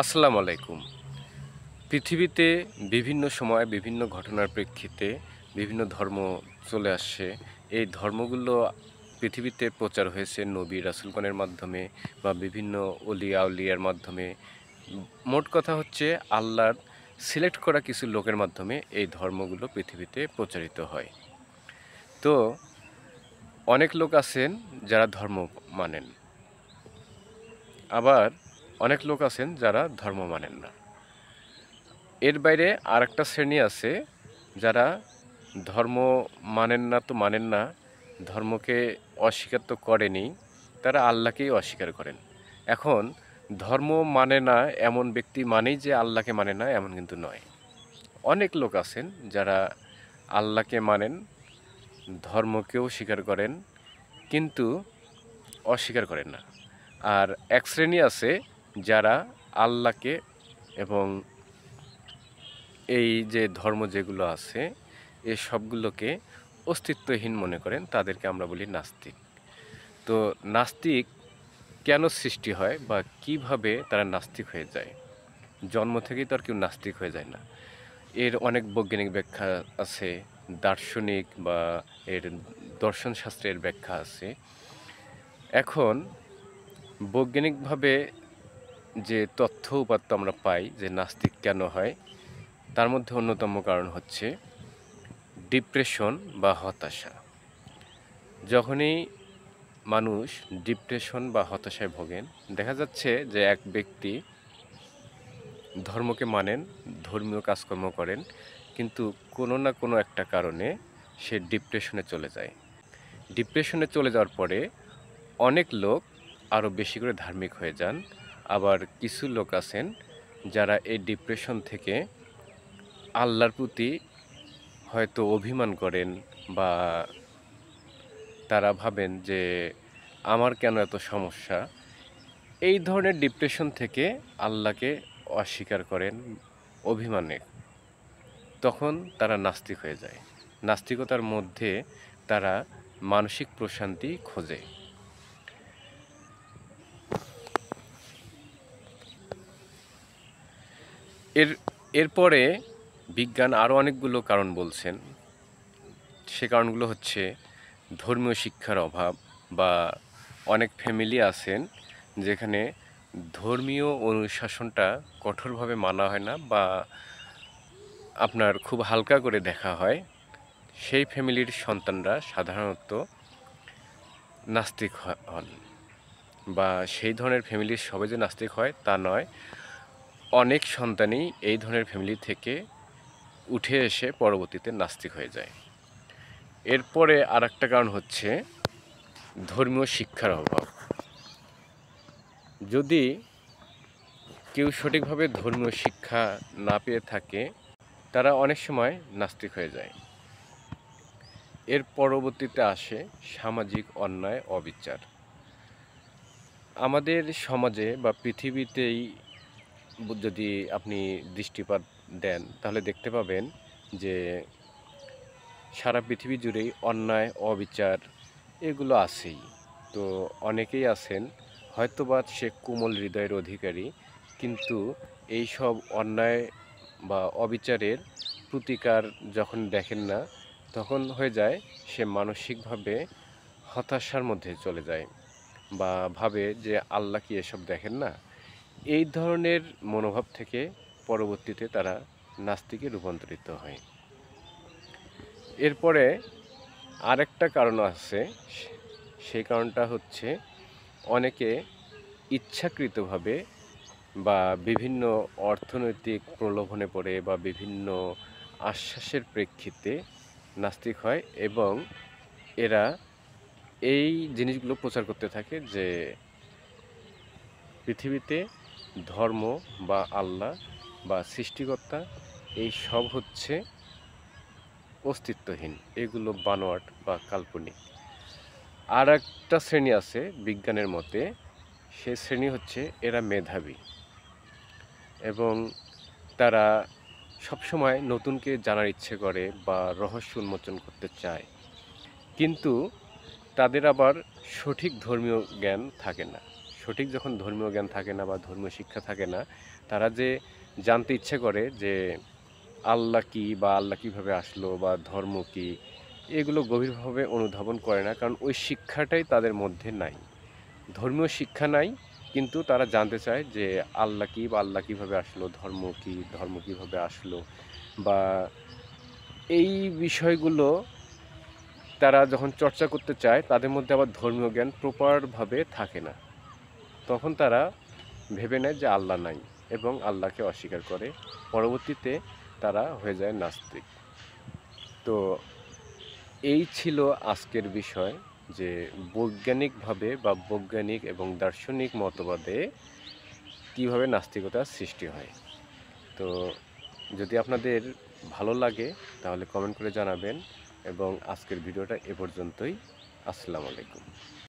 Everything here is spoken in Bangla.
আসসালামু আলাইকুম। পৃথিবীতে বিভিন্ন সময় বিভিন্ন ঘটনার প্রেক্ষিতে বিভিন্ন ধর্ম চলে আসছে। এই ধর্মগুলো পৃথিবীতে প্রচার হয়েছে নবী রাসূলগণের মাধ্যমে বা বিভিন্ন অলি আউলিয়ার মাধ্যমে। মোট কথা হচ্ছে আল্লাহর সিলেক্ট করা কিছু লোকের মাধ্যমে এই ধর্মগুলো পৃথিবীতে প্রচারিত হয়। তো অনেক লোক আছেন যারা ধর্ম মানেন। আবার অনেক লোক আছেন যারা ধর্ম মানেন না। এর বাইরে আরেকটা শ্রেণী আছে যারা ধর্ম মানেন না তো মানেন না, ধর্মকে অস্বীকার তো করেনই, তারা আল্লাহকেই অস্বীকার করেন। এখন ধর্ম মানে না এমন ব্যক্তি মানেই যে আল্লাহকে মানে না এমন কিন্তু নয়। অনেক লোক আছেন যারা আল্লাহকে মানেন, ধর্মকেও স্বীকার করেন কিন্তু অস্বীকার করেন না। আর এক শ্রেণী আছে যারা আল্লাহকে এবং এই যে ধর্ম যেগুলো আছে এ সবগুলোকে অস্তিত্বহীন মনে করেন, তাদেরকে আমরা বলি নাস্তিক। তো নাস্তিক কেন সৃষ্টি হয় বা কিভাবে তারা নাস্তিক হয়ে যায়? জন্ম থেকেই তো আর কেউ নাস্তিক হয়ে যায় না। এর অনেক বৈজ্ঞানিক ব্যাখ্যা আছে, দার্শনিক বা এর দর্শন শাস্ত্রের ব্যাখ্যা আছে। এখন বৈজ্ঞানিকভাবে যে তথ্য উপাত্ত আমরা পাই যে নাস্তিক কেন হয়, তার মধ্যে অন্যতম কারণ হচ্ছে ডিপ্রেশন বা হতাশা। যখনই মানুষ ডিপ্রেশন বা হতাশায় ভোগেন, দেখা যাচ্ছে যে এক ব্যক্তি ধর্মকে মানেন, ধর্মীয় কাজকর্ম করেন, কিন্তু কোনো না কোনো একটা কারণে সে ডিপ্রেশনে চলে যায়। ডিপ্রেশনে চলে যাওয়ার পরে অনেক লোক আরও বেশি করে ধার্মিক হয়ে যান। আবার কিছু লোক আছেন যারা এই ডিপ্রেশন থেকে আল্লাহর প্রতি হয়তো অভিমান করেন বা তারা ভাবেন যে আমার কেন এত সমস্যা। এই ধরনের ডিপ্রেশন থেকে আল্লাহকে অস্বীকার করেন অভিমানে, তখন তারা নাস্তিক হয়ে যায়। নাস্তিকতার মধ্যে তারা মানসিক প্রশান্তি খোঁজে। এর এরপরে বিজ্ঞান আরও অনেকগুলো কারণ বলছেন। সে কারণগুলো হচ্ছে ধর্মীয় শিক্ষার অভাব, বা অনেক ফ্যামিলি আছেন যেখানে ধর্মীয় অনুশাসনটা কঠোরভাবে মানা হয় না বা আপনার খুব হালকা করে দেখা হয়। সেই ফ্যামিলির সন্তানরা সাধারণত নাস্তিক হন, বা সেই ধরনের ফ্যামিলির সবাই যে নাস্তিক হয় তা নয়। অনেক সন্তানই এই ধরনের ফ্যামিলি থেকে উঠে এসে পরবর্তীতে নাস্তিক হয়ে যায়। এরপরে আরেকটা কারণ হচ্ছে ধর্মীয় শিক্ষার অভাব। যদি কেউ সঠিকভাবে ধর্মীয় শিক্ষা না পেয়ে থাকে, তারা অনেক সময় নাস্তিক হয়ে যায়। এর পরবর্তীতে আসে সামাজিক অন্যায়, অবিচার। আমাদের সমাজে বা পৃথিবীতেই যদি আপনি দৃষ্টিপাত দেন তাহলে দেখতে পাবেন যে সারা পৃথিবী জুড়েই অন্যায়, অবিচার এগুলো আছেই। তো অনেকেই আছেন হয়তোবা সে কোমল হৃদয়ের অধিকারী, কিন্তু এই সব অন্যায় বা অবিচারের প্রতিকার যখন দেখেন না, তখন হয়ে যায় সে মানসিকভাবে হতাশার মধ্যে চলে যায় বা ভাবে যে আল্লাহ কি এসব দেখেন না। এই ধরনের মনোভাব থেকে পরবর্তীতে তারা নাস্তিকে রূপান্তরিত হয়। এরপরে আরেকটা কারণ আছে, সেই কারণটা হচ্ছে অনেকে ইচ্ছাকৃতভাবে বা বিভিন্ন অর্থনৈতিক প্রলোভনে পড়ে বা বিভিন্ন আশ্বাসের প্রেক্ষিতে নাস্তিক হয়, এবং এরা এই জিনিসগুলো প্রচার করতে থাকে যে পৃথিবীতে ধর্ম বা আল্লাহ বা সৃষ্টিকর্তা এই সব হচ্ছে অস্তিত্বহীন, এগুলো বানোয়াট বা কাল্পনিক। আর একটা শ্রেণী আছে বিজ্ঞানের মতে, সে শ্রেণী হচ্ছে এরা মেধাবী এবং তারা সবসময় নতুনকে জানার ইচ্ছে করে বা রহস্য উন্মোচন করতে চায়, কিন্তু তাদের আবার সঠিক ধর্মীয় জ্ঞান থাকে না, সঠিক যখন ধর্মীয় জ্ঞান থাকে না বা ধর্মীয় শিক্ষা থাকে না, তারা যে জানতে ইচ্ছে করে যে আল্লাহ কী বা আল্লাহ কীভাবে আসলো বা ধর্ম কী, এগুলো গভীরভাবে অনুধাবন করে না, কারণ ওই শিক্ষাটাই তাদের মধ্যে নাই। ধর্মীয় শিক্ষা নাই, কিন্তু তারা জানতে চায় যে আল্লাহ কী বা আল্লাহ কীভাবে আসলো, ধর্ম কী, ধর্ম কীভাবে আসলো, বা এই বিষয়গুলো তারা যখন চর্চা করতে চায়, তাদের মধ্যে আবার ধর্মীয় জ্ঞান প্রপারভাবে থাকে না। তখন তারা ভেবে নেয় যে আল্লাহ নাই এবং আল্লাহকে অস্বীকার করে। পরবর্তীতে তারা হয়ে যায় নাস্তিক। তো এই ছিল আজকের বিষয়, যে বৈজ্ঞানিকভাবে বা বৈজ্ঞানিক এবং দার্শনিক মতবাদে কীভাবে নাস্তিকতার সৃষ্টি হয়। তো যদি আপনাদের ভালো লাগে তাহলে কমেন্ট করে জানাবেন, এবং আজকের ভিডিওটা এ পর্যন্তই। আসসালামু আলাইকুম।